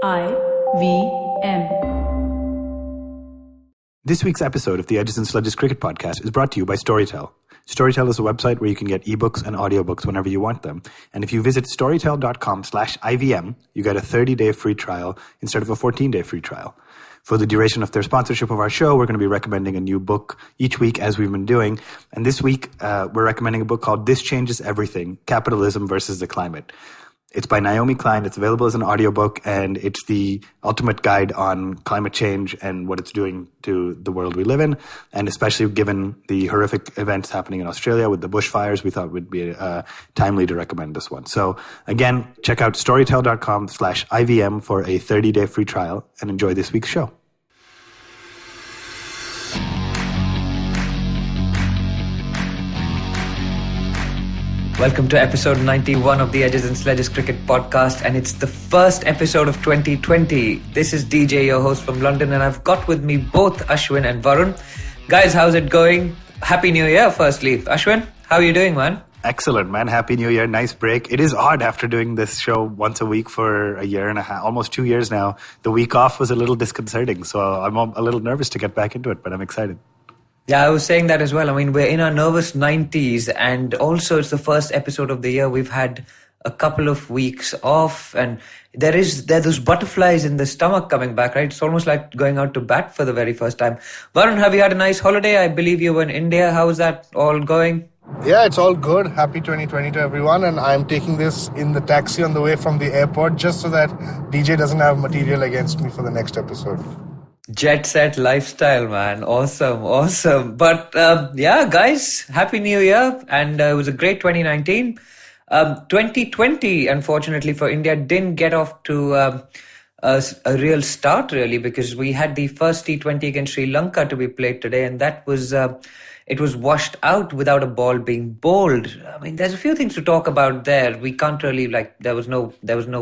IVM. This week's episode of the Edges and Sledges Cricket Podcast is brought to you by Storytel. Storytel is a website where you can get ebooks and audiobooks whenever you want them. And if you visit storytel.com/IVM, you get a 30-day free trial instead of a 14-day free trial. For the duration of their sponsorship of our show, we're going to be recommending a new book each week as we've been doing. And this week, we're recommending a book called This Changes Everything, Capitalism versus the Climate. It's by Naomi Klein. It's available as an audiobook, and it's the ultimate guide on climate change and what it's doing to the world we live in. And especially given the horrific events happening in Australia with the bushfires, we thought it would be timely to recommend this one. So again, check out storytel.com/IVM for a 30-day free trial and enjoy this week's show. Welcome to episode 91 of the Edges and Sledges Cricket Podcast, and it's the first episode of 2020. This is DJ, your host from London, and I've got with me both Ashwin and Varun. Guys, how's it going? Happy New Year, firstly. Ashwin, how are you doing, man? Excellent, man. Happy New Year. Nice break. It is odd after doing this show once a week for a year and a half, almost 2 years now. The week off was a little disconcerting, so I'm a little nervous to get back into it, but I'm excited. Yeah, I was saying that as well. I mean, we're in our nervous 90s, and also it's the first episode of the year. We've had a couple of weeks off, and there are those butterflies in the stomach coming back, right? It's almost like going out to bat for the very first time. Varun, have you had a nice holiday? I believe you were in India. How's that all going? Yeah, it's all good. Happy 2020 to everyone. And I'm taking this in the taxi on the way from the airport just so that DJ doesn't have material against me for the next episode. Jet set lifestyle, man. Awesome. But yeah, guys, Happy New Year. And it was a great 2019. 2020, unfortunately for India, didn't get off to a real start, really, because we had the first T20 against Sri Lanka to be played today. And that was, it was washed out without a ball being bowled. I mean, there's a few things to talk about there. We can't really, there was no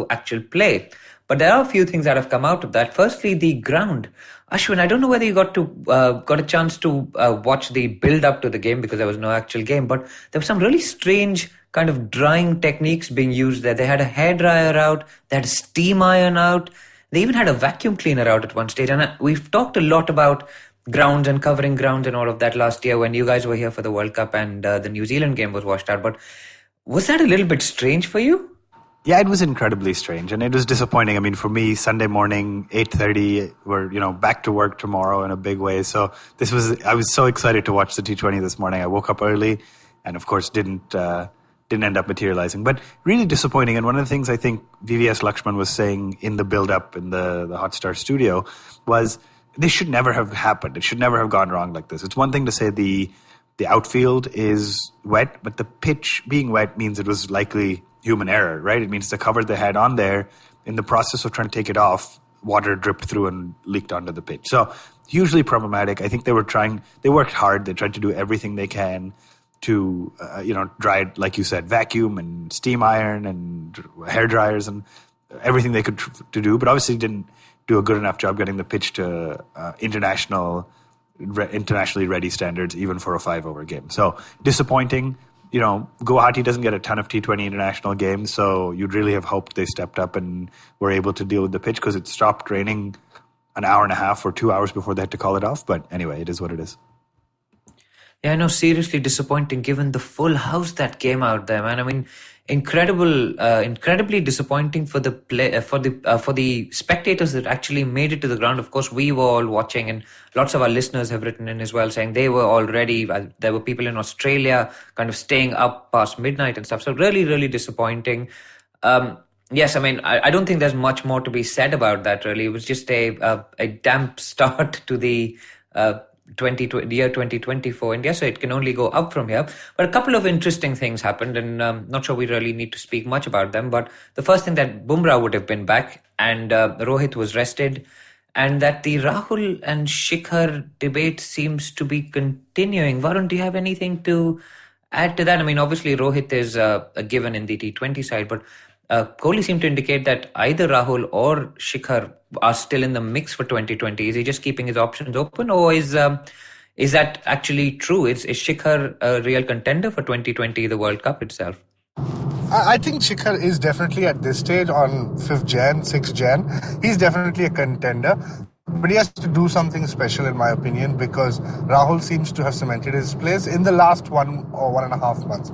actual play. But there are a few things that have come out of that. Firstly, the ground. Ashwin, I don't know whether you got a chance to watch the build-up to the game because there was no actual game, but there were some really strange kind of drying techniques being used there. They had a hairdryer out, they had a steam iron out, they even had a vacuum cleaner out at one stage. And we've talked a lot about grounds and covering grounds and all of that last year when you guys were here for the World Cup and the New Zealand game was washed out. But was that a little bit strange for you? Yeah, it was incredibly strange, and it was disappointing. I mean, for me, Sunday morning, 8:30, we're back to work tomorrow in a big way. So I was so excited to watch the T20 this morning. I woke up early, and of course didn't end up materializing. But really disappointing. And one of the things I think VVS Lakshman was saying in the build-up in the Hotstar studio was this should never have happened. It should never have gone wrong like this. It's one thing to say the outfield is wet, but the pitch being wet means it was likely human error, right? It means the cover they had on there, in the process of trying to take it off, water dripped through and leaked onto the pitch. So hugely problematic. I think they worked hard. They tried to do everything they can to, dry it, like you said, vacuum and steam iron and hair dryers and everything they could to do, but obviously didn't do a good enough job getting the pitch to internationally ready standards, even for a 5-over game. So disappointing. Guwahati doesn't get a ton of T20 international games, so you'd really have hoped they stepped up and were able to deal with the pitch because it stopped raining an hour and a half or 2 hours before they had to call it off. But anyway, it is what it is. Yeah, no, seriously disappointing given the full house that came out there, man. I mean, incredibly disappointing for the for the spectators that actually made it to the ground. Of course, we were all watching, and lots of our listeners have written in as well saying they were all ready. There were people in Australia kind of staying up past midnight and stuff. So really, really disappointing. Yes, I mean, I don't think there's much more to be said about that, really. It was just a damp start to the year 2020 for India, so it can only go up from here. But a couple of interesting things happened, and not sure we really need to speak much about them. But the first thing, that Bumrah would have been back, and Rohit was rested, and that the Rahul and Shikhar debate seems to be continuing. Varun, do you have anything to add to that? I mean, obviously Rohit is a given in the T20 side, but Kohli seemed to indicate that either Rahul or Shikhar are still in the mix for 2020. Is he just keeping his options open, or is that actually true? Is Shikhar a real contender for 2020, the World Cup itself? I think Shikhar is definitely at this stage on 5th Jan, 6th Jan. He's definitely a contender. But he has to do something special, in my opinion, because Rahul seems to have cemented his place in the last 1.5 months.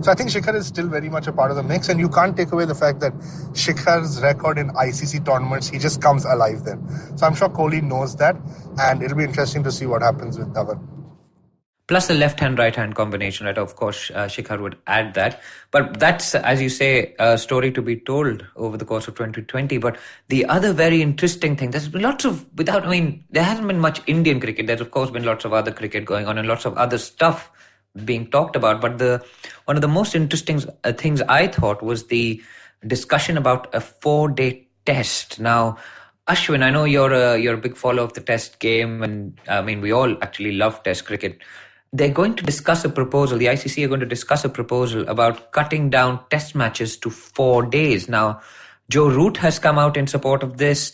So I think Shikhar is still very much a part of the mix, and you can't take away the fact that Shikhar's record in ICC tournaments, he just comes alive then. So I'm sure Kohli knows that, and it'll be interesting to see what happens with Dhawan. Plus the left-hand, right-hand combination, right? Of course, Shikhar would add that. But that's, as you say, a story to be told over the course of 2020. But the other very interesting thing, there's been lots of, there hasn't been much Indian cricket. There's, of course, been lots of other cricket going on and lots of other stuff being talked about. But one of the most interesting things I thought was the discussion about a 4-day test. Now, Ashwin, I know you're a big follower of the test game, and we all actually love test cricket. They're going to discuss a proposal. The ICC are going to discuss a proposal about cutting down test matches to 4 days. Now, Joe Root has come out in support of this.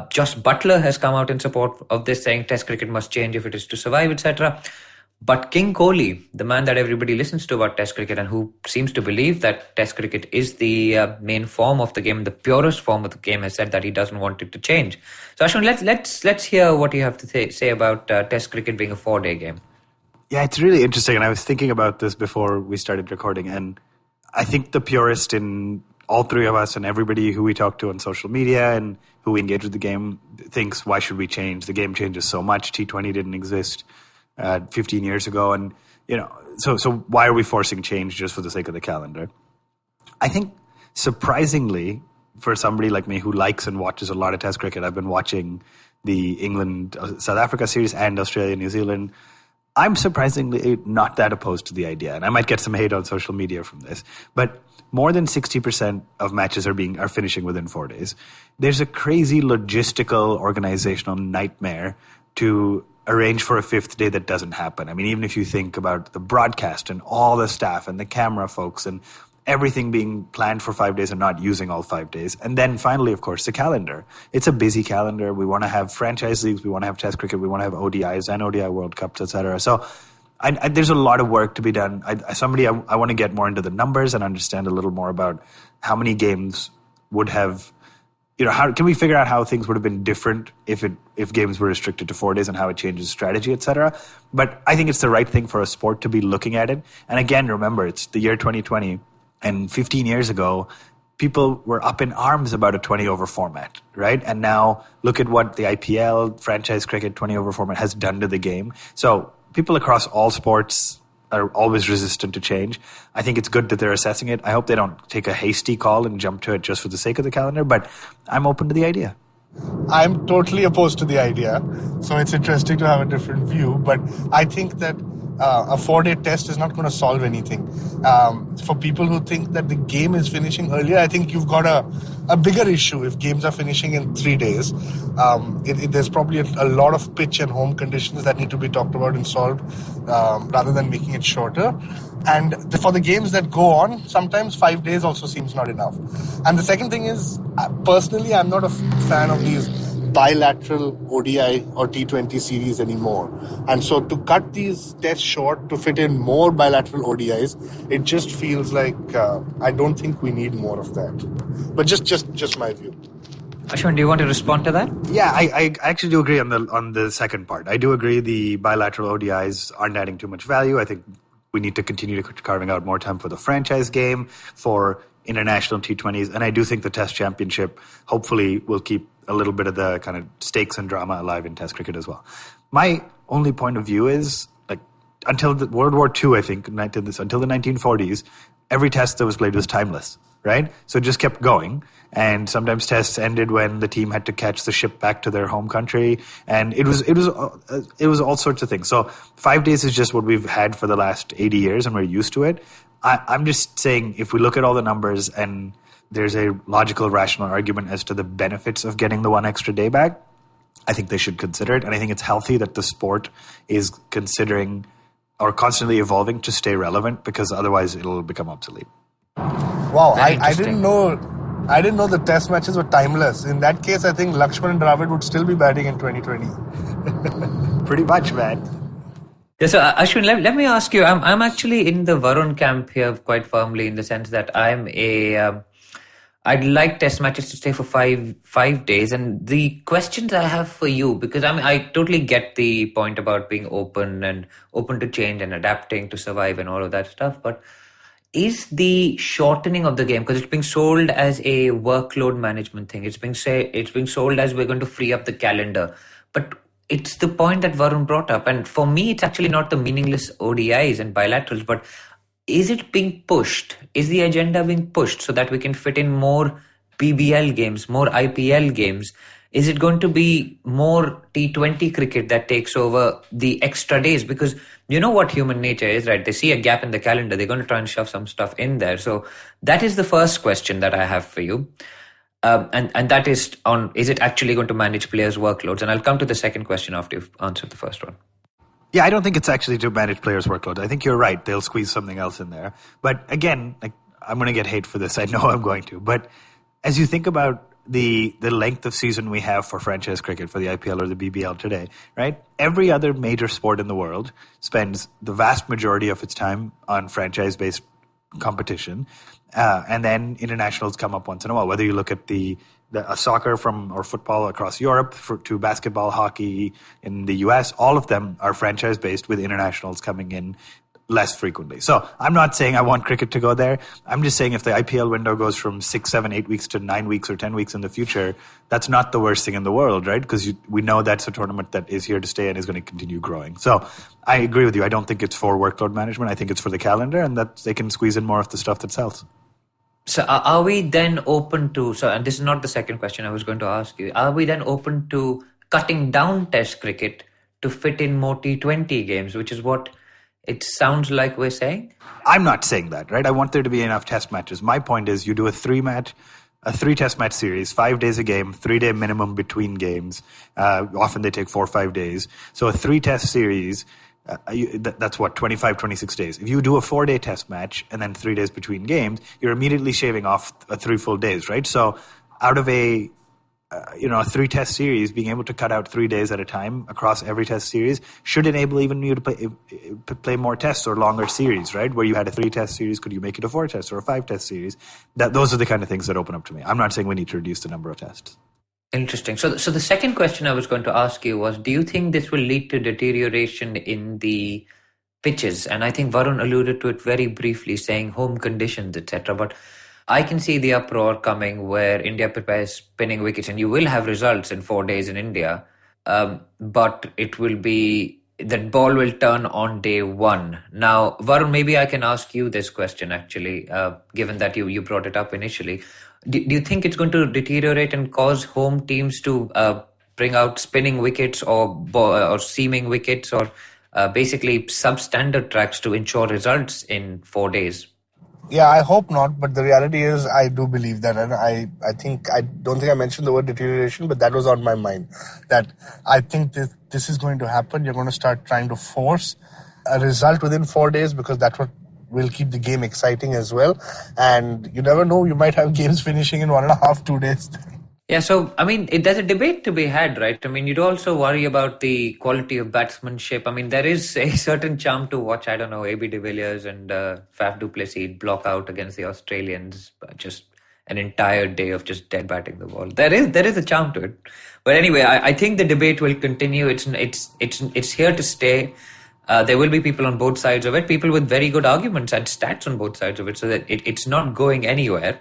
Josh Butler has come out in support of this, saying test cricket must change if it is to survive, etc. But King Kohli, the man that everybody listens to about test cricket and who seems to believe that test cricket is the main form of the game, the purest form of the game, has said that he doesn't want it to change. So Ashwin, let's hear what you have to say about test cricket being a 4-day game. Yeah, it's really interesting. And I was thinking about this before we started recording. And I think the purist in all three of us and everybody who we talk to on social media and who we engage with the game thinks, why should we change? The game changes so much. T20 didn't exist 15 years ago. And, so why are we forcing change just for the sake of the calendar? I think surprisingly, for somebody like me who likes and watches a lot of test cricket, I've been watching the England-South Africa series and Australia-New Zealand. I'm surprisingly not that opposed to the idea, and I might get some hate on social media from this, but more than 60% of matches are finishing within 4 days. There's a crazy logistical organizational nightmare to arrange for a 5th day that doesn't happen. Even if you think about the broadcast and all the staff and the camera folks and everything being planned for 5 days and not using all 5 days. And then finally, of course, the calendar. It's a busy calendar. We want to have franchise leagues. We want to have test cricket. We want to have ODIs and ODI World Cups, etc. So there's a lot of work to be done. I want to get more into the numbers and understand a little more about how many games would have, how can we figure out how things would have been different if games were restricted to 4 days and how it changes strategy, etc. But I think it's the right thing for a sport to be looking at it. And again, remember, it's the year 2020. And 15 years ago, people were up in arms about a 20-over format, right? And now look at what the IPL, franchise cricket, 20-over format has done to the game. So people across all sports are always resistant to change. I think it's good that they're assessing it. I hope they don't take a hasty call and jump to it just for the sake of the calendar, but I'm open to the idea. I'm totally opposed to the idea. So it's interesting to have a different view, but I think that a 4-day test is not going to solve anything. For people who think that the game is finishing earlier, I think you've got a bigger issue if games are finishing in 3 days. There's probably a lot of pitch and home conditions that need to be talked about and solved rather than making it shorter. And for the games that go on, sometimes 5 days also seems not enough. And the second thing is, personally, I'm not a fan of these bilateral ODI or T20 series anymore. And so to cut these tests short to fit in more bilateral ODIs, it just feels like I don't think we need more of that. But just my view. Ashwin, do you want to respond to that? Yeah, I actually do agree on the second part. I do agree the bilateral ODIs aren't adding too much value. I think we need to continue carving out more time for the franchise game, for international T20s. And I do think the Test Championship hopefully will keep a little bit of the kind of stakes and drama alive in Test cricket as well. My only point of view is, until World War II, I think, until the 1940s, every test that was played was timeless, right? So it just kept going. And sometimes tests ended when the team had to catch the ship back to their home country. And it was all sorts of things. So 5 days is just what we've had for the last 80 years, and we're used to it. I'm just saying, if we look at all the numbers and there's a logical, rational argument as to the benefits of getting the one extra day back, I think they should consider it. And I think it's healthy that the sport is considering or constantly evolving to stay relevant, because otherwise it'll become obsolete. Wow, I didn't know the test matches were timeless. In that case, I think Lakshman and Dravid would still be batting in 2020. Pretty much, man. Yeah, so Ashwin, let me ask you. I'm actually in the Varun camp here quite firmly in the sense that I'd like test matches to stay for five days. And the questions I have for you, because I totally get the point about being open and open to change and adapting to survive and all of that stuff. But is the shortening of the game, because it's being sold as a workload management thing, it's being sold as we're going to free up the calendar, but it's the point that Varun brought up, and for me it's actually not the meaningless ODIs and bilaterals, but is it being pushed? Is the agenda being pushed so that we can fit in more BBL games, more IPL games? Is it going to be more T20 cricket that takes over the extra days? Because you know what human nature is, right? They see a gap in the calendar, they're going to try and shove some stuff in there. So that is the first question that I have for you. And that is on, is it actually going to manage players' workloads? And I'll come to the second question after you've answered the first one. Yeah, I don't think it's actually to manage players' workload. I think you're right. They'll squeeze something else in there. But again, I'm going to get hate for this. I know I'm going to. But as you think about the length of season we have for franchise cricket, for the IPL or the BBL today, right? Every other major sport in the world spends the vast majority of its time on franchise-based competition. And then internationals come up once in a while, whether you look at the soccer or football across Europe to basketball, hockey in the US, all of them are franchise based with internationals coming in less frequently. So I'm not saying I want cricket to go there. I'm just saying if the IPL window goes from 6, 7, 8 weeks to 9 weeks or 10 weeks in the future, that's not the worst thing in the world, right? Because we know that's a tournament that is here to stay and is going to continue growing. So I agree with you. I don't think it's for workload management. I think it's for the calendar and that they can squeeze in more of the stuff that sells. So are we then open to, and this is not the second question I was going to ask you, are we then open to cutting down test cricket to fit in more T20 games, which is what it sounds like we're saying? I'm not saying that, right? I want there to be enough test matches. My point is you do a three test match series, 5 days a game, 3-day minimum between games. Often they take 4 or 5 days. So a 3 test series, that's what, 25, 26 days. If you do a 4-day test match and then 3 days between games, you're immediately shaving off 3 full days, right? So out of a 3-test series, being able to cut out 3 days at a time across every test series should enable even you to play more tests or longer series, right? Where you had a 3-test series, could you make it a 4-test or a 5-test series? Those are the kind of things that open up to me. I'm not saying we need to reduce the number of tests. Interesting. So the second question I was going to ask you was, do you think this will lead to deterioration in the pitches? And I think Varun alluded to it very briefly, saying home conditions, etc. But I can see the uproar coming where India prepares spinning wickets, and you will have results in 4 days in India. But it will be, that ball will turn on day one. Now, Varun, maybe I can ask you this question actually, given that you brought it up initially. Do you think it's going to deteriorate and cause home teams to bring out spinning wickets or seaming wickets or basically substandard tracks to ensure results in 4 days? Yeah, I hope not, but the reality is I do believe that, and I don't think I mentioned the word deterioration, but that was on my mind, that I think this is going to happen. You're going to start trying to force a result within 4 days because that's what will keep the game exciting as well. And you never know, you might have games finishing in 1.5, 2 days. Yeah, so, I mean, there's a debate to be had, right? I mean, you'd also worry about the quality of batsmanship. I mean, there is a certain charm to watch, I don't know, AB de Villiers and Faf du Plessis block out against the Australians, just an entire day of just dead batting the ball. There is a charm to it. But anyway, I think the debate will continue. It's here to stay. There will be people on both sides of it, people with very good arguments and stats on both sides of it, so that it's not going anywhere.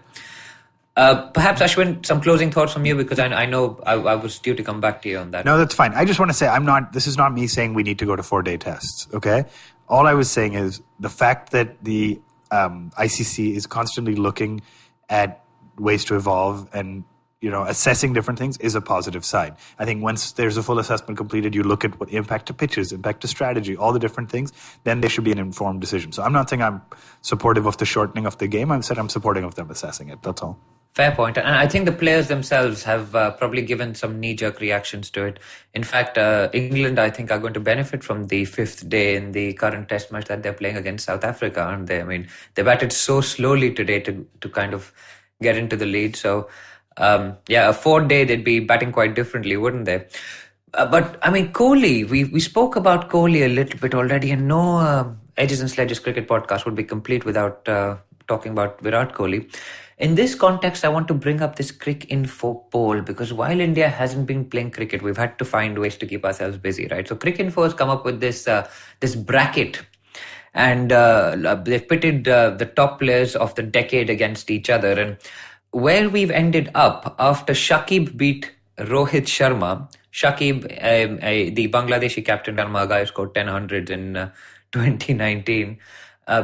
Perhaps, Ashwin, some closing thoughts from you, because I know I was due to come back to you on that. No, that's fine. I just want to say this is not me saying we need to go to 4-day tests, okay? All I was saying is the fact that the ICC is constantly looking at ways to evolve and assessing different things is a positive sign. I think once there's a full assessment completed, you look at what impact to pitches, impact to strategy, all the different things, then there should be an informed decision. So I'm not saying I'm supportive of the shortening of the game. I'm supportive of them assessing it. That's all. Fair point. And I think the players themselves have probably given some knee-jerk reactions to it. In fact, England, I think, are going to benefit from the 5th day in the current test match that they're playing against South Africa, aren't they? I mean, they batted so slowly today to kind of get into the lead. So, a 4th day, they'd be batting quite differently, wouldn't they? But I mean, Kohli, we spoke about Kohli a little bit already, and no Edges and Sledges cricket podcast would be complete without talking about Virat Kohli. In this context, I want to bring up this Crick Info poll because while India hasn't been playing cricket, we've had to find ways to keep ourselves busy, right? So Crick Info has come up with this bracket, and they've pitted the top players of the decade against each other, and where we've ended up after Shakib beat Rohit Sharma. Shakib, the Bangladeshi captain, Sharma, guy who scored 10 hundreds in 2019,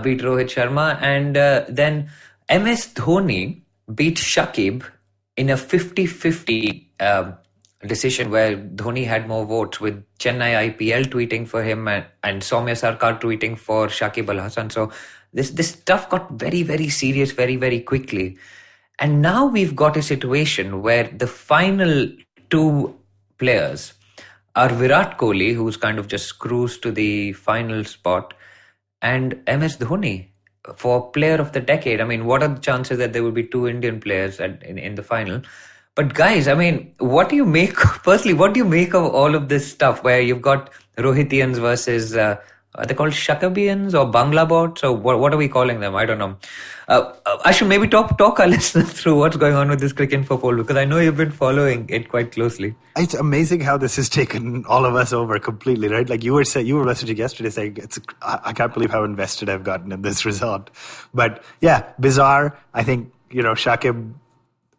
beat Rohit Sharma. And then MS Dhoni beat Shakib in a 50-50 decision where Dhoni had more votes, with Chennai IPL tweeting for him and Soumya Sarkar tweeting for Shakib Al Hasan. So this stuff got very, very serious very, very quickly. And now we've got a situation where the final two players are Virat Kohli, who's kind of just cruised to the final spot, and MS Dhoni for player of the decade. I mean, what are the chances that there will be two Indian players in the final? But guys, I mean, what do you make, firstly, what do you make of all of this stuff where you've got Rohitians versus, are they called Shakabians or Bangla bots, or what are we calling them? I don't know. I should maybe talk our listeners through what's going on with this Cricket Info poll, because I know you've been following it quite closely. It's amazing how this has taken all of us over completely, right? Like you were messaging yesterday saying, I can't believe how invested I've gotten in this result. But yeah, bizarre. I think, Shakib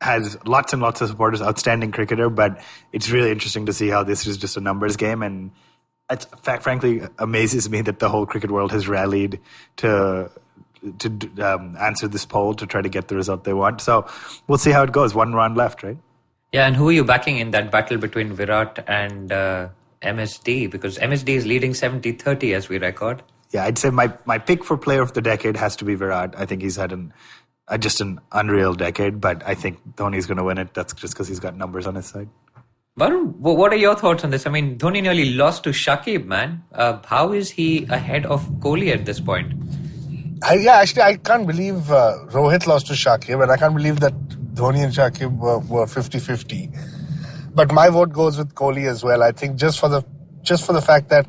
has lots and lots of supporters, outstanding cricketer, but it's really interesting to see how this is just a numbers game. And it frankly amazes me that the whole cricket world has rallied to answer this poll to try to get the result they want. So we'll see how it goes. One round left, right? Yeah, and who are you backing in that battle between Virat and MSD? Because MSD is leading 70-30 as we record. Yeah, I'd say my pick for player of the decade has to be Virat. I think he's had just an unreal decade, but I think Dhoni's going to win it. That's just because he's got numbers on his side. Varun, what are your thoughts on this? I mean, Dhoni nearly lost to Shakib, man. How is he ahead of Kohli at this point? Actually, I can't believe Rohit lost to Shakib, and I can't believe that Dhoni and Shakib were 50-50. But my vote goes with Kohli as well. I think just for the fact that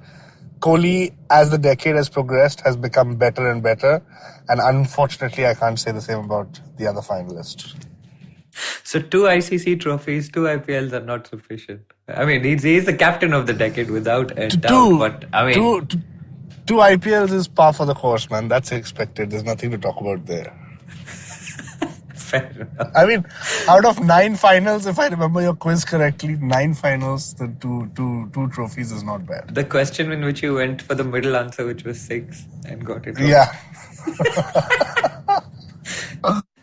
Kohli, as the decade has progressed, has become better and better. And unfortunately, I can't say the same about the other finalists. So 2 ICC trophies, 2 IPLs are not sufficient. I mean, he's the captain of the decade without a doubt. But I mean, two IPLs is par for the course, man. That's expected. There's nothing to talk about there. Fair enough. I mean, out of 9 finals, if I remember your quiz correctly, 9 finals, the two trophies is not bad. The question in which you went for the middle answer, which was 6, and got it wrong. Yeah.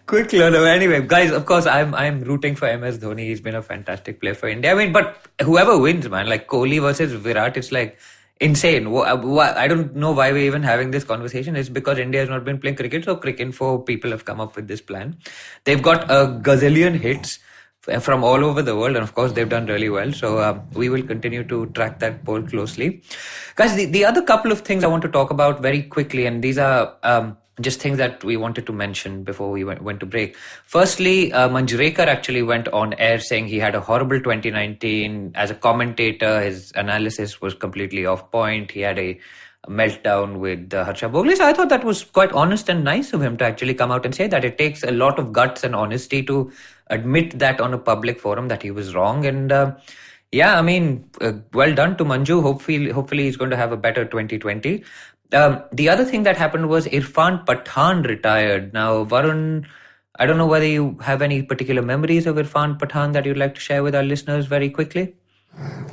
Quick learner. Anyway, guys, of course, I'm rooting for MS Dhoni. He's been a fantastic player for India. I mean, but whoever wins, man, like Kohli versus Virat, it's like insane. I don't know why we're even having this conversation. It's because India has not been playing cricket, so Cricinfo people have come up with this plan. They've got a gazillion hits from all over the world, and of course they've done really well, so we will continue to track that poll closely. Guys, the other couple of things I want to talk about very quickly, and these are just things that we wanted to mention before we went to break. Firstly, Manjrekar actually went on air saying he had a horrible 2019. As a commentator, his analysis was completely off point. He had a meltdown with Harsha Bhogle. So I thought that was quite honest and nice of him to actually come out and say that. It takes a lot of guts and honesty to admit that on a public forum that he was wrong. And yeah, I mean, well done to Manju. Hopefully he's going to have a better 2020. The other thing that happened was Irfan Pathan retired. Now, Varun, I don't know whether you have any particular memories of Irfan Pathan that you'd like to share with our listeners very quickly.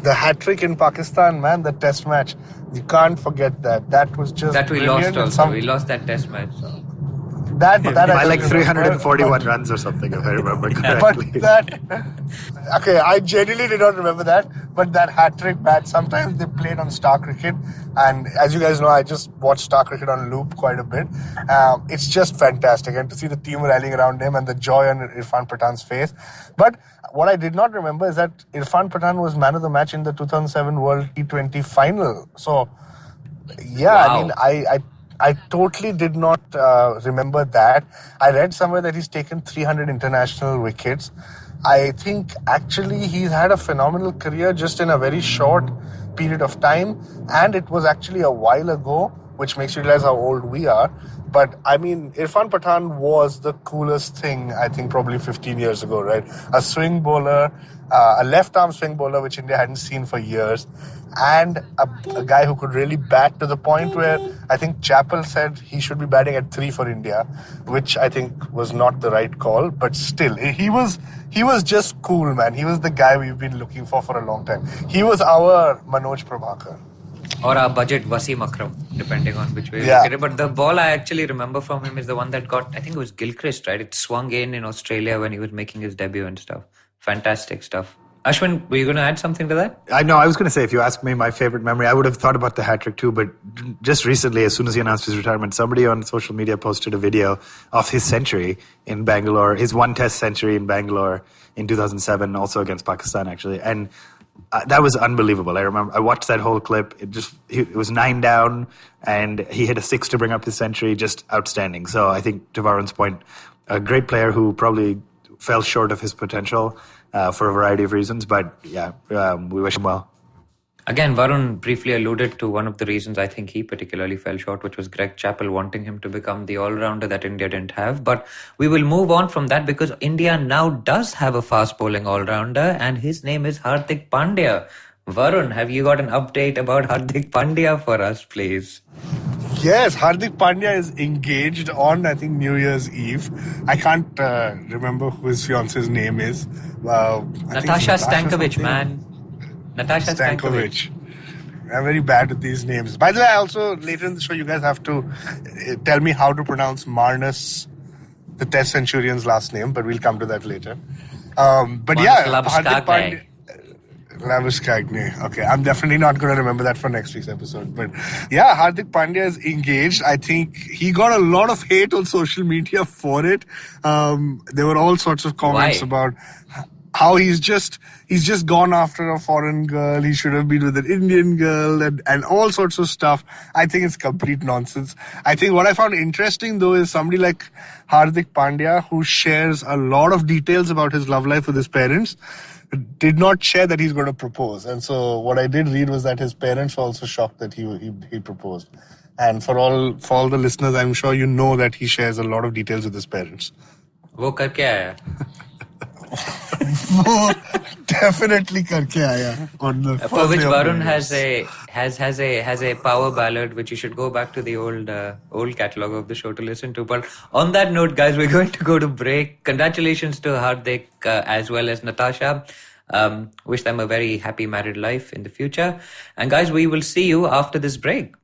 The hat-trick in Pakistan, man, the test match. You can't forget that. That was just that we lost also. We lost that test match. So. That by like 341 runs or something, if I remember correctly. Okay, I genuinely did not remember that. But that hat-trick match, sometimes they played on Star Cricket. And as you guys know, I just watch Star Cricket on loop quite a bit. It's just fantastic. And to see the team rallying around him and the joy on Irfan Pathan's face. But what I did not remember is that Irfan Pathan was man of the match in the 2007 World T20 final. So, yeah, wow. I mean, I totally did not remember that. I read somewhere that he's taken 300 international wickets. I think actually he's had a phenomenal career just in a very short period of time, and it was actually a while ago, which makes you realize how old we are. But I mean, Irfan Pathan was the coolest thing, I think, probably 15 years ago, right? A swing bowler, a left-arm swing bowler, which India hadn't seen for years, and a guy who could really bat to the point where I think Chappell said he should be batting at 3 for India, which I think was not the right call, but still, he was just cool, man. He was the guy we've been looking for a long time. He was our Manoj Prabhakar. Or our budget Wasim Akram, depending on which way you look at it. But the ball I actually remember from him is the one that got, I think it was Gilchrist, right? It swung in Australia when he was making his debut and stuff. Fantastic stuff. Ashwin, were you going to add something to that? I was going to say, if you ask me my favorite memory, I would have thought about the hat-trick too, but just recently, as soon as he announced his retirement, somebody on social media posted a video of his century in Bangalore, his one-test century in Bangalore in 2007, also against Pakistan, actually. And that was unbelievable. I remember I watched that whole clip. It was 9 down, and he hit a 6 to bring up his century. Just outstanding. So I think, to Varun's point, a great player who probably fell short of his potential for a variety of reasons. But yeah, we wish him well. Again, Varun briefly alluded to one of the reasons I think he particularly fell short, which was Greg Chappell wanting him to become the all-rounder that India didn't have. But we will move on from that because India now does have a fast-bowling all-rounder, and his name is Hardik Pandya. Varun, have you got an update about Hardik Pandya for us, please? Yes, Hardik Pandya is engaged on, I think, New Year's Eve. I can't remember who his fiance's name is. Natasha Stankovic, man. Natasha Stankovic. I'm very bad with these names. By the way, also later in the show, you guys have to tell me how to pronounce Marnus, the Test Centurion's last name, but we'll come to that later. But yeah, Hardik Pandya. Laviskagne. Okay, I'm definitely not going to remember that for next week's episode. But yeah, Hardik Pandya is engaged. I think he got a lot of hate on social media for it. There were all sorts of comments about how he's just gone after a foreign girl. He should have been with an Indian girl and all sorts of stuff. I think it's complete nonsense. I think what I found interesting though is somebody like Hardik Pandya, who shares a lot of details about his love life with his parents, did not share that he's going to propose. And so what I did read was that his parents were also shocked that he proposed. And for all the listeners, I'm sure you know that he shares a lot of details with his parents. वो करके आया. वो definitely करके आया on the for which Varun has a power ballad which you should go back to the old catalogue of the show to listen to. But on that note, guys, we're going to go to break. Congratulations to Hardik as well as Natasha. Wish them a very happy married life in the future. And guys, we will see you after this break.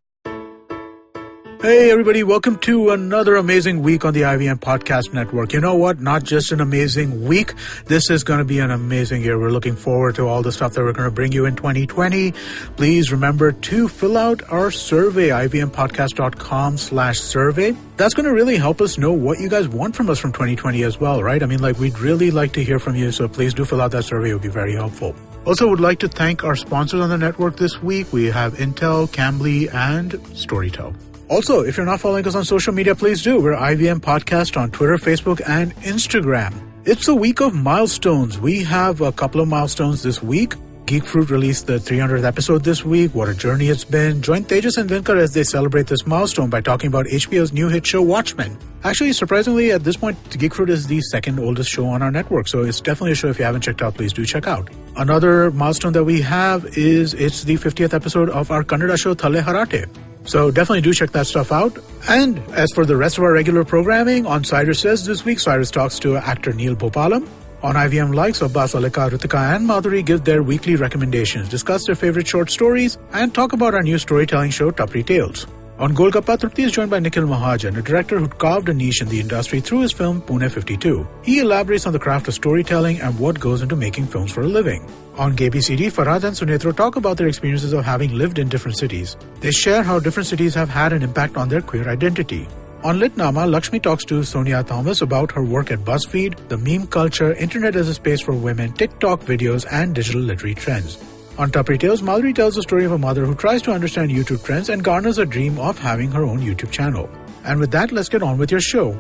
Hey everybody, welcome to another amazing week on the IVM Podcast Network. You know what? Not just an amazing week. This is going to be an amazing year. We're looking forward to all the stuff that we're going to bring you in 2020. Please remember to fill out our survey, ivmpodcast.com/survey. That's going to really help us know what you guys want from us from 2020 as well, right? I mean, we'd really like to hear from you. So please do fill out that survey. It would be very helpful. Also, would like to thank our sponsors on the network this week. We have Intel, Cambly, and Storytel. Also, if you're not following us on social media, please do. We're IVM Podcast on Twitter, Facebook, and Instagram. It's a week of milestones. We have a couple of milestones this week. Geek Fruit released the 300th episode this week. What a journey it's been. Join Tejas and Vinkar as they celebrate this milestone by talking about HBO's new hit show, Watchmen. Actually, surprisingly, at this point, Geek Fruit is the second oldest show on our network, so it's definitely a show if you haven't checked out, please do check out. Another milestone that we have is it's the 50th episode of our Kannada show, Thale Harate. So definitely do check that stuff out. And as for the rest of our regular programming, on Cyrus Says this week, Cyrus talks to actor Neil Bhopalam. On IVM Likes, Abbas Alika, Ritika, and Madhuri give their weekly recommendations, discuss their favorite short stories, and talk about our new storytelling show, Tapri Tales. On Golgappa, Trupti is joined by Nikhil Mahajan, a director who carved a niche in the industry through his film Pune 52. He elaborates on the craft of storytelling and what goes into making films for a living. On KBCD, Farhad and Sunetro talk about their experiences of having lived in different cities. They share how different cities have had an impact on their queer identity. On Litnama, Lakshmi talks to Sonia Thomas about her work at BuzzFeed, the meme culture, internet as a space for women, TikTok videos, and digital literary trends. On Tapri Tales, Mallory tells the story of a mother who tries to understand YouTube trends and garners a dream of having her own YouTube channel. And with that, let's get on with your show.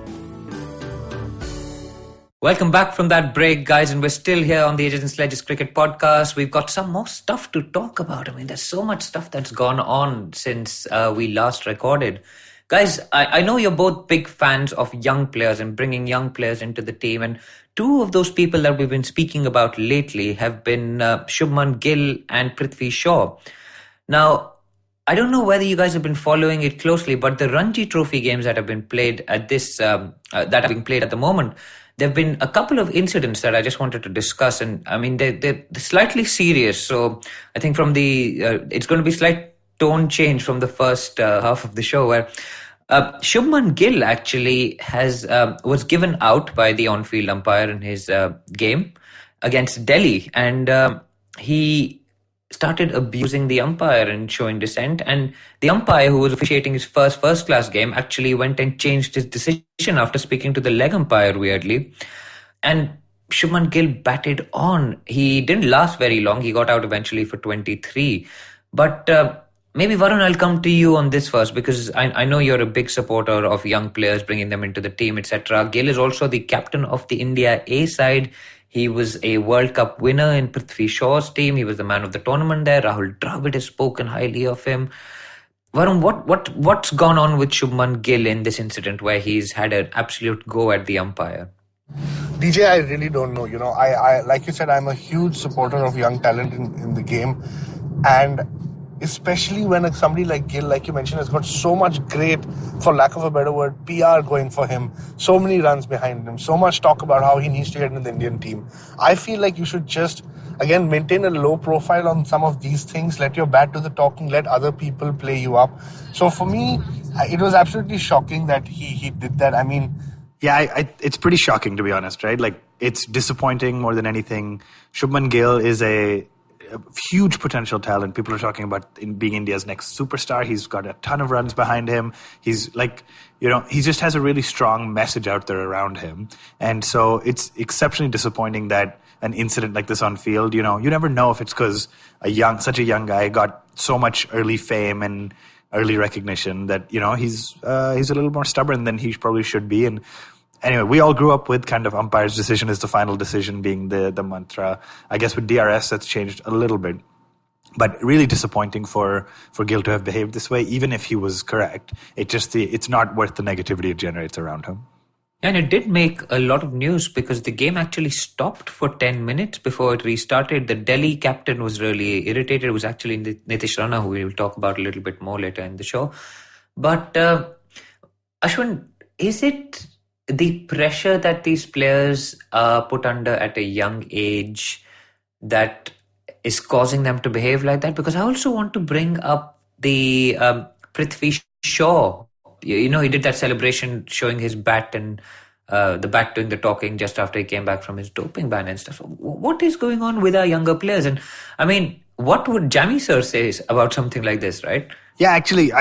Welcome back from that break, guys, and we're still here on the Ages and Sledges Cricket Podcast. We've got some more stuff to talk about. I mean, there's so much stuff that's gone on since we last recorded. Guys, I know you're both big fans of young players and bringing young players into the team, and two of those people that we've been speaking about lately have been Shubman Gill and Prithvi Shaw. Now, I don't know whether you guys have been following it closely, but the Ranji Trophy games that have been played at that are being played at the moment, there have been a couple of incidents that I just wanted to discuss, and I mean they're slightly serious. So I think from it's going to be slight tone change from the first half of the show, where Shubman Gill actually was given out by the on-field umpire in his game against Delhi, and he started abusing the umpire and showing dissent. And the umpire who was officiating his first class game actually went and changed his decision after speaking to the leg umpire, weirdly. And Shubman Gill batted on. He didn't last very long. He got out eventually for 23. But maybe Varun, I'll come to you on this first, because I know you're a big supporter of young players, bringing them into the team, etc. Gill is also the captain of the India A side. He was a World Cup winner in Prithvi Shaw's team. He was the man of the tournament there. Rahul Dravid has spoken highly of him. Varun, what's gone on with Shubman Gill in this incident where he's had an absolute go at the umpire? DJ, I really don't know. You know, I like you said, I'm a huge supporter of young talent in the game. And especially when somebody like Gill, like you mentioned, has got so much great, for lack of a better word, PR going for him, so many runs behind him, so much talk about how he needs to get into the Indian team. I feel like you should just, again, maintain a low profile on some of these things, let your bat do the talking, let other people play you up. So for me, it was absolutely shocking that he did that. I mean... Yeah, it's pretty shocking, to be honest, right? Like, it's disappointing more than anything. Shubman Gill is a huge potential talent. People are talking about being India's next superstar. He's got a ton of runs behind him. He's like, he just has a really strong message out there around him. And so it's exceptionally disappointing that an incident like this on field, you never know if it's because such a young guy got so much early fame and early recognition that, he's a little more stubborn than he probably should be. And anyway, we all grew up with kind of umpire's decision is the final decision being the mantra. I guess with DRS, that's changed a little bit. But really disappointing for Gill to have behaved this way, even if he was correct. It's not worth the negativity it generates around him. And it did make a lot of news because the game actually stopped for 10 minutes before it restarted. The Delhi captain was really irritated. It was actually Nitish Rana, who we will talk about a little bit more later in the show. But Ashwin, is it the pressure that these players are put under at a young age that is causing them to behave like that? Because I also want to bring up the Prithvi Shaw. He did that celebration showing his bat and the bat doing the talking just after he came back from his doping ban and stuff. What is going on with our younger players? And I mean, what would Jamie sir say about something like this, right? Yeah, actually,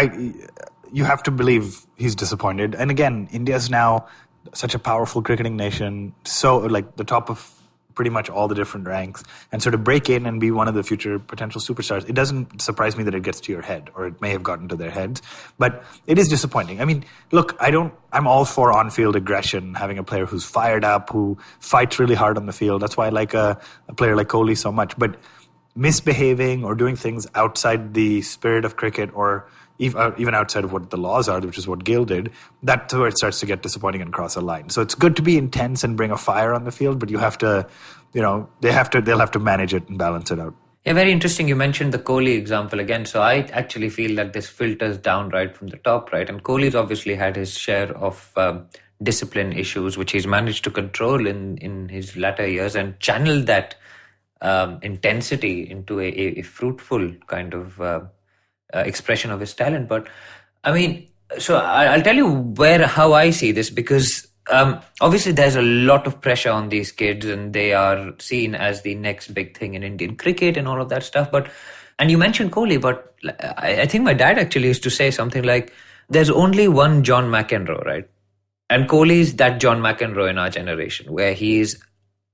you have to believe he's disappointed. And again, India's now such a powerful cricketing nation, so like the top of pretty much all the different ranks, and so to break in and be one of the future potential superstars, it doesn't surprise me that it gets to your head, or it may have gotten to their heads, but it is disappointing. I mean, look, I'm all for on-field aggression, having a player who's fired up, who fights really hard on the field. That's why I like a player like Kohli so much, but misbehaving or doing things outside the spirit of cricket, or even outside of what the laws are, which is what Gill did, that's where it starts to get disappointing and cross a line. So it's good to be intense and bring a fire on the field, but you have to, they'll have to manage it and balance it out. Yeah, very interesting. You mentioned the Kohli example again. So I actually feel that this filters down right from the top, right? And Kohli's obviously had his share of discipline issues, which he's managed to control in his latter years and channel that intensity into a fruitful kind of expression of his talent. But I mean, so I'll tell you how I see this, because obviously there's a lot of pressure on these kids and they are seen as the next big thing in Indian cricket and all of that stuff. And you mentioned Kohli, but I think my dad actually used to say something like, there's only one John McEnroe, right? And Kohli is that John McEnroe in our generation, where he is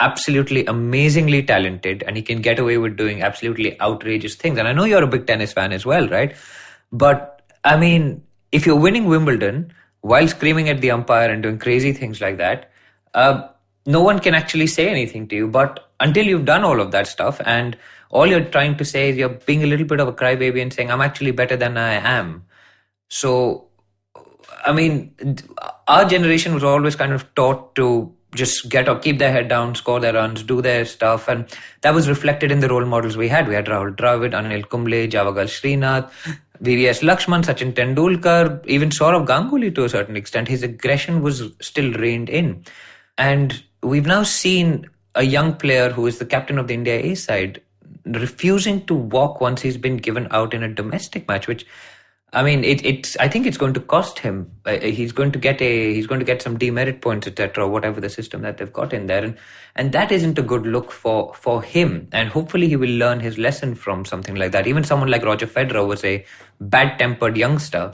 absolutely amazingly talented and he can get away with doing absolutely outrageous things. And I know you're a big tennis fan as well, right? But I mean, if you're winning Wimbledon while screaming at the umpire and doing crazy things like that, no one can actually say anything to you. But until you've done all of that stuff, and all you're trying to say is you're being a little bit of a crybaby and saying, I'm actually better than I am. So, I mean, our generation was always kind of taught to just keep their head down, score their runs, do their stuff. And that was reflected in the role models we had. We had Rahul Dravid, Anil Kumble, Javagal Srinath, VVS Lakshman, Sachin Tendulkar, even Saurav Ganguly to a certain extent. His aggression was still reined in. And we've now seen a young player who is the captain of the India A side refusing to walk once he's been given out in a domestic match, which, I mean, I think it's going to cost him. He's going to get some demerit points, etc., whatever the system that they've got in there, and that isn't a good look for him. And hopefully, he will learn his lesson from something like that. Even someone like Roger Federer was a bad-tempered youngster,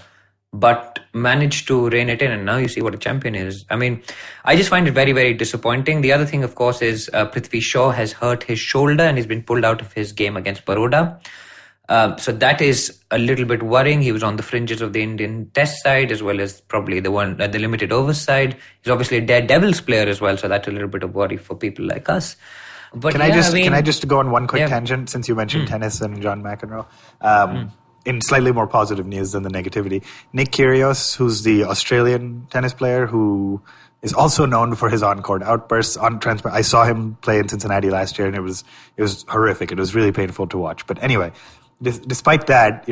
but managed to rein it in, and now you see what a champion is. I mean, I just find it very, very disappointing. The other thing, of course, is Prithvi Shaw has hurt his shoulder and he's been pulled out of his game against Baroda. So that is a little bit worrying. He was on the fringes of the Indian Test side as well as probably the limited overs side. He's obviously a Daredevils player as well, so that's a little bit of worry for people like us. But can I just go on one quick tangent since you mentioned tennis and John McEnroe? In slightly more positive news than the negativity, Nick Kyrgios, who's the Australian tennis player who is also known for his on-court outbursts on transfer. I saw him play in Cincinnati last year, and it was horrific. It was really painful to watch. But anyway, despite that,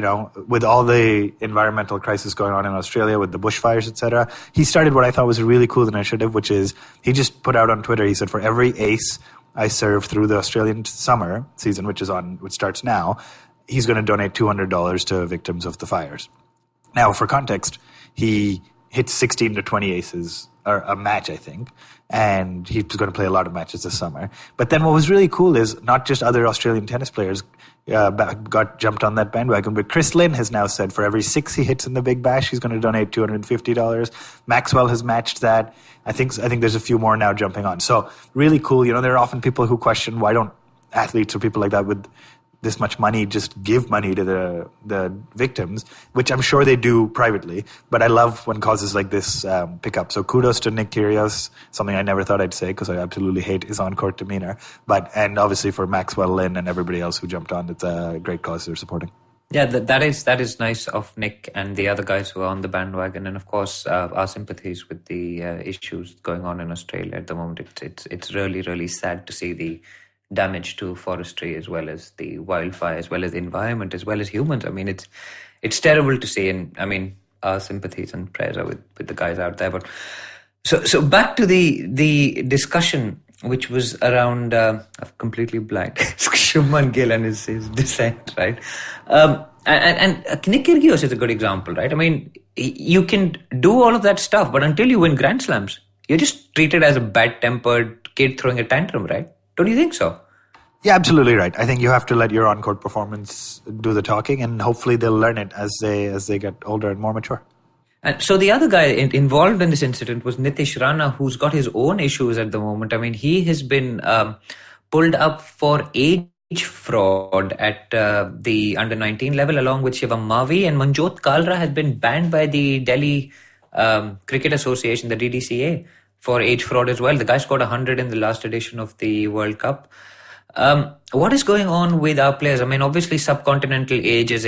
with all the environmental crisis going on in Australia with the bushfires, etc., he started what I thought was a really cool initiative, which is he just put out on Twitter. He said, for every ace I serve through the Australian summer season, which starts now, he's going to donate $200 to victims of the fires. Now, for context, he hit 16 to 20 aces a match, I think, and he's going to play a lot of matches this summer. But then what was really cool is not just other Australian tennis players got jumped on that bandwagon, but Chris Lynn has now said for every 6 he hits in the Big Bash, he's going to donate $250. Maxwell has matched that. I think there's a few more now jumping on. So really cool. There are often people who question why don't athletes or people like that with this much money just give money to the victims, which I'm sure they do privately. But I love when causes like this pick up. So kudos to Nick Kyrgios, something I never thought I'd say because I absolutely hate his on-court demeanor. And obviously for Maxwell Lynn and everybody else who jumped on, it's a great cause they're supporting. Yeah, that is nice of Nick and the other guys who are on the bandwagon, and of course our sympathies with the issues going on in Australia at the moment. It's really, really sad to see the damage to forestry as well as the wildfire, as well as the environment, as well as humans. I mean, it's terrible to see, and I mean, our sympathies and prayers are with the guys out there. But so back to the discussion, which was around I've completely blanked Shubman Gill and his descent, right? And Nick Kyrgios is a good example, right? I mean, you can do all of that stuff, but until you win Grand Slams, you're just treated as a bad-tempered kid throwing a tantrum, right? Don't you think so? Yeah, absolutely right. I think you have to let your on-court performance do the talking, and hopefully they'll learn it as they get older and more mature. And so the other guy involved in this incident was Nitish Rana, who's got his own issues at the moment. I mean, he has been pulled up for age fraud at the under-19 level, along with Shivam Mavi, and Manjot Kalra has been banned by the Delhi Cricket Association, the DDCA, for age fraud as well. The guy scored 100 in the last edition of the World Cup. What is going on with our players? I mean, obviously, subcontinental age is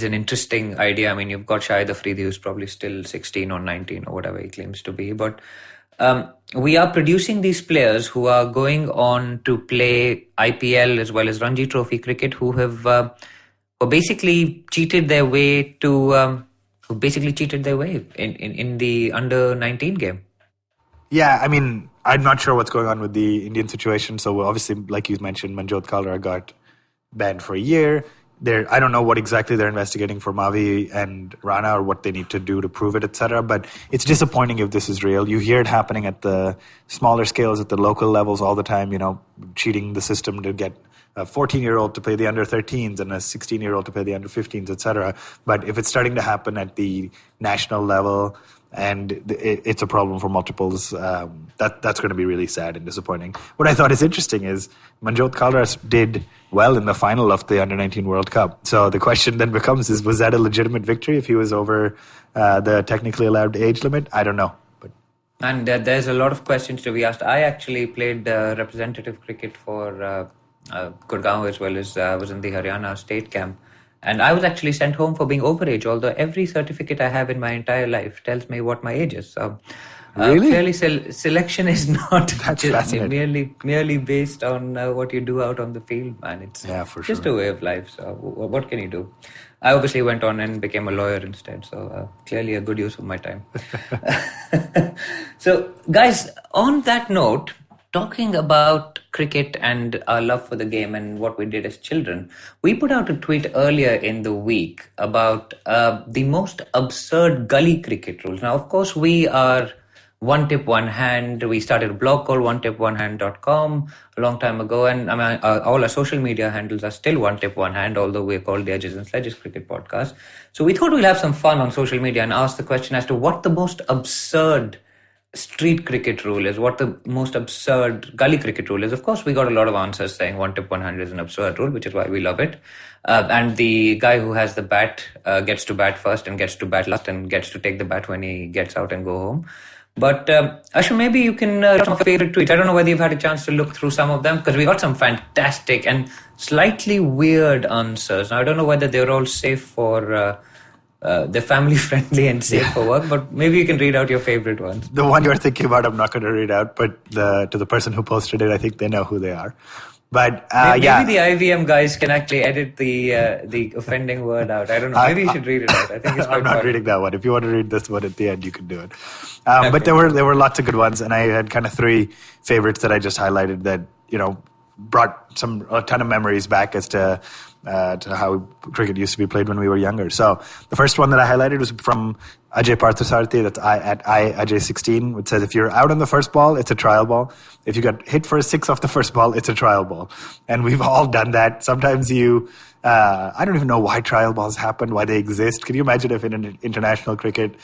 an interesting idea. I mean, you've got Shahid Afridi, who's probably still 16 or 19 or whatever he claims to be. But we are producing these players who are going on to play IPL as well as Ranji Trophy cricket, who have basically cheated their way in the under-19 game. Yeah, I mean, I'm not sure what's going on with the Indian situation. So obviously, like you mentioned, Manjot Kalra got banned for a year. I don't know what exactly they're investigating for Mavi and Rana or what they need to do to prove it, etc. But it's disappointing if this is real. You hear it happening at the smaller scales, at the local levels all the time, cheating the system to get a 14-year-old to play the under-13s and a 16-year-old to play the under-15s, etc. But if it's starting to happen at the national level and it's a problem for multiples, that's going to be really sad and disappointing. What I thought is interesting is Manjot Kalra did well in the final of the Under-19 World Cup. So the question then becomes, was that a legitimate victory if he was over the technically allowed age limit? I don't know. But And there's a lot of questions to be asked. I actually played representative cricket for Gurgaon, as well as I was in the Haryana state camp. And I was actually sent home for being overage, although every certificate I have in my entire life tells me what my age is. So really? Clearly, selection is not That's merely based on what you do out on the field, man. It's just a way of life. So what can you do? I obviously went on and became a lawyer instead. So clearly a good use of my time. So guys, on that note, talking about cricket and our love for the game and what we did as children, we put out a tweet earlier in the week about the most absurd gully cricket rules. Now, of course, we are One Tip, One Hand. We started a blog called onetip1hand.com a long time ago. And I mean, all our social media handles are still One Tip, One Hand, although we're called the Edges and Sledges Cricket Podcast. So we thought we'll have some fun on social media and ask the question as to what the most absurd street cricket rule is, what the most absurd gully cricket rule is. Of course, we got a lot of answers saying One Tip, One Hand is an absurd rule, which is why we love it. And the guy who has the bat gets to bat first and gets to bat last and gets to take the bat when he gets out and go home. But Ashwin, maybe you can some of your favorite tweets. I don't know whether you've had a chance to look through some of them, because we got some fantastic and slightly weird answers. Now, I don't know whether they're all safe for they're family friendly and safe for work, but maybe you can read out your favorite ones. The one you're thinking about, I'm not going to read out, but to the person who posted it, I think they know who they are. But maybe the IVM guys can actually edit the offending word out. I don't know. Maybe you should read it out. I think it's quite I'm not funny. reading that one. If you want to read this one at the end, you can do it. Okay. But there were lots of good ones, and I had kind of three favorites that I just highlighted that brought a ton of memories back as to how cricket used to be played when we were younger. So the first one that I highlighted was from Ajay Parthasarathy, that's at Ajay16, which says if you're out on the first ball, it's a trial ball. If you got hit for a six off the first ball, it's a trial ball. And we've all done that. Sometimes I don't even know why trial balls happen, why they exist. Can you imagine if in international cricket,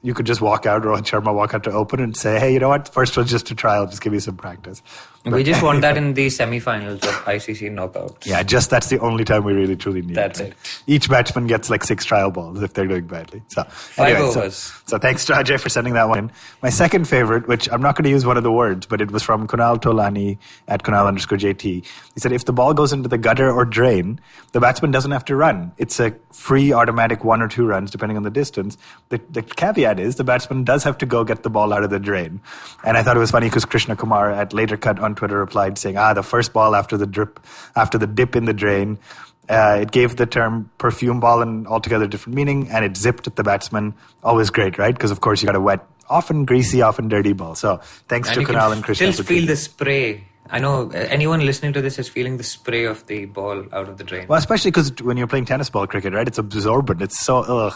you could just walk out, Rohit Sharma walk out to open and say, hey, you know what, first one's just a trial, just give me some practice. We just want that in the semi-finals of ICC knockouts. Yeah, that's the only time we really truly need That's it. it. Each batsman gets like 6 trial balls if they're doing badly. So anyway, 5 overs. So thanks to Ajay for sending that one in. My second favorite, which I'm not going to use one of the words, but it was from Kunal Tolani at Kunal_JT. He said, if the ball goes into the gutter or drain, the batsman doesn't have to run. It's a free automatic 1 or 2 runs depending on the distance. The caveat is the batsman does have to go get the ball out of the drain. And I thought it was funny because Krishna Kumar at Later Cut on Twitter replied saying, the first ball after the dip in the drain, it gave the term perfume ball an altogether different meaning, and it zipped at the batsman. Always great, right? Because of course you got a wet, often greasy, often dirty ball. So thanks to Kunal and Krishna. Still feel the spray. I know anyone listening to this is feeling the spray of the ball out of the drain. Well, especially because when you're playing tennis ball cricket, right? It's absorbent. It's so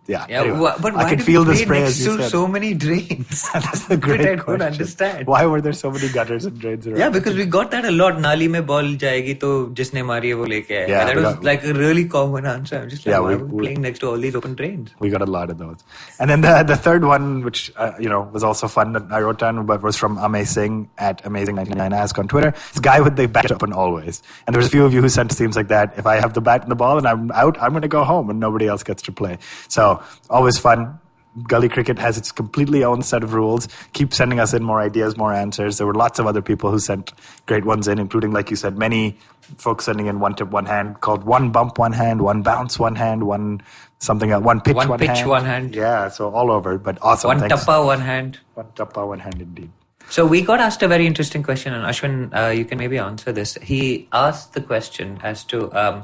anyway, but I why could did feel we the play spray next as you to said. so many drains? That's a great I question. don't understand. Why were there so many gutters and drains around? Yeah, because we got that a lot. Nali mein ball jayegi to jisne mari hai wo leke aayega. Yeah, That was like a really common answer. I'm just like, why are we playing next to all these open drains? We got a lot of those. And then the third one, which was also fun that I wrote down, but was from Amay Singh at Amazing99ask on Twitter. This guy with the bat open always. And there's a few of you who sent themes like that. If I have the bat and the ball and I'm out, I'm going to go home and nobody else gets to play. So always fun. Gully cricket has its completely own set of rules. Keep sending us in more ideas, more answers. There were lots of other people who sent great ones in, including, like you said, many folks sending in One Tip, One Hand, called One Bump, One Hand, One Bounce, One Hand, One something else, One Pitch, One Hand. One hand. Yeah, so all over, but awesome. One Thanks. tappa, one hand. One tappa, one hand indeed. So we got asked a very interesting question, and Ashwin, you can maybe answer this. He asked the question as to,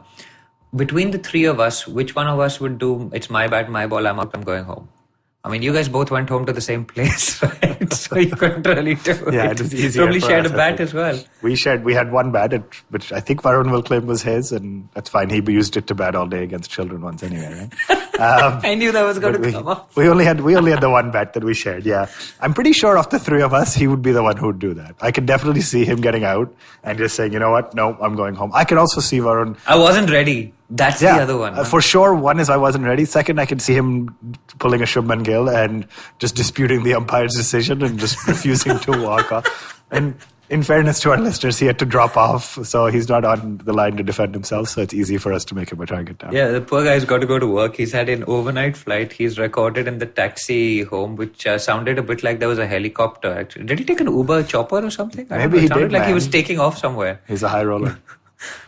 between the three of us, which one of us would do, it's my bat, my ball, I'm out, I'm going home. I mean, you guys both went home to the same place, right? So you couldn't really do it. Yeah, it was easier. Probably for shared us, a bat as well. We had one bat, which I think Varun will claim was his, and that's fine. He used it to bat all day against children once anyway, right? I knew that was going to come up. We only had the one bat that we shared. Yeah, I'm pretty sure of the three of us, he would be the one who would do that. I can definitely see him getting out and just saying, you know what? No, I'm going home. I can also see Varun. I wasn't ready. That's the other one. For sure, one is I wasn't ready. Second, I can see him pulling a Shubman Gill and just disputing the umpire's decision and just refusing to walk off. And In fairness to our listeners, he had to drop off, so he's not on the line to defend himself, so it's easy for us to make him a target now. Yeah, the poor guy's got to go to work. He's had an overnight flight. He's recorded in the taxi home, which sounded a bit like there was a helicopter, actually. Did he take an Uber chopper or something? Maybe he It sounded did, like man. he was taking off somewhere. He's a high roller.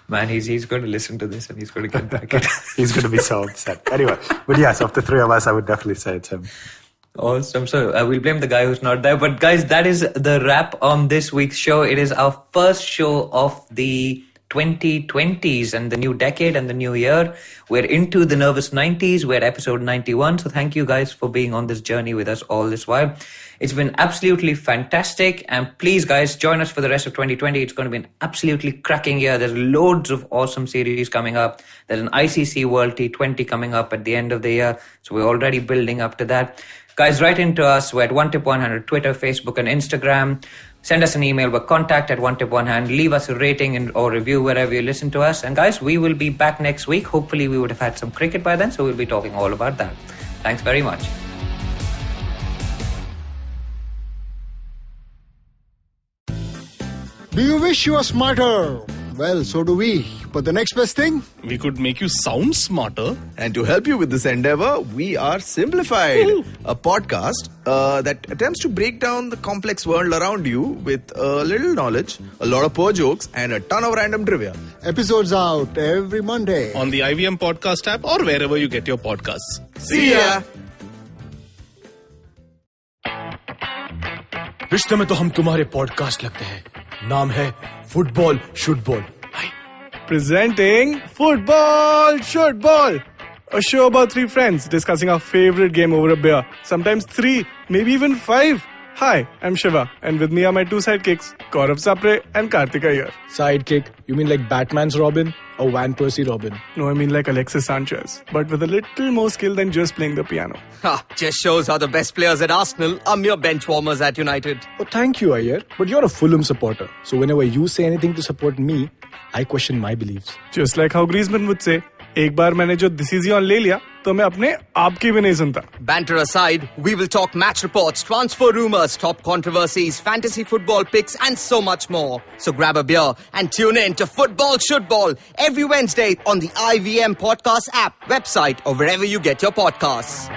Man, he's going to listen to this and he's going to get back at He's going to be so upset. Anyway, but yes, of the three of us, I would definitely say it's him. Awesome. So we'll blame the guy who's not there. But guys, that is the wrap on this week's show. It is our first show of the 2020s and the new decade and the new year. We're into the nervous 90s. We're at episode 91. So thank you guys for being on this journey with us all this while. It's been absolutely fantastic. And please, guys, join us for the rest of 2020. It's going to be an absolutely cracking year. There's loads of awesome series coming up. There's an ICC World T20 coming up at the end of the year. So we're already building up to that. Guys, write into us. We're at OneTip100, Twitter, Facebook, and Instagram. Send us an email. We're contact at OneTip100. Leave us a rating or review wherever you listen to us. And guys, we will be back next week. Hopefully, we would have had some cricket by then, so we'll be talking all about that. Thanks very much. Do you wish you were smarter? Well, so do we. But the next best thing? We could make you sound smarter. And to help you with this endeavor, we are Simplified, a podcast that attempts to break down the complex world around you with a little knowledge, a lot of poor jokes, and a ton of random trivia. Episodes out every Monday. On the IVM podcast app or wherever you get your podcasts. See ya! रिश्ते में तो हम तुम्हारे podcast लगते हैं. नाम है football शुटबॉल. Presenting Football Should Ball, a show about three friends discussing our favorite game over a beer. Sometimes three, maybe even five. Hi, I'm Shiva, and with me are my two sidekicks, Gaurav Sapre and Karthik Iyer. Sidekick? You mean like Batman's Robin or Van Persie Robin? No, I mean like Alexis Sanchez, but with a little more skill than just playing the piano. Ha, just shows how the best players at Arsenal are mere bench warmers at United. Oh, thank you, Iyer. But you're a Fulham supporter, so whenever you say anything to support me, I question my beliefs. Just like how Griezmann would say, एक बार मैंने जो decision ले लिया, तो मैं अपने आप की भी नहीं सुनता. Banter aside, we will talk match reports, transfer rumors, top controversies, fantasy football picks, and so much more. So grab a beer and tune in to Football Should Ball every Wednesday on the IVM Podcast app, website, or wherever you get your podcasts.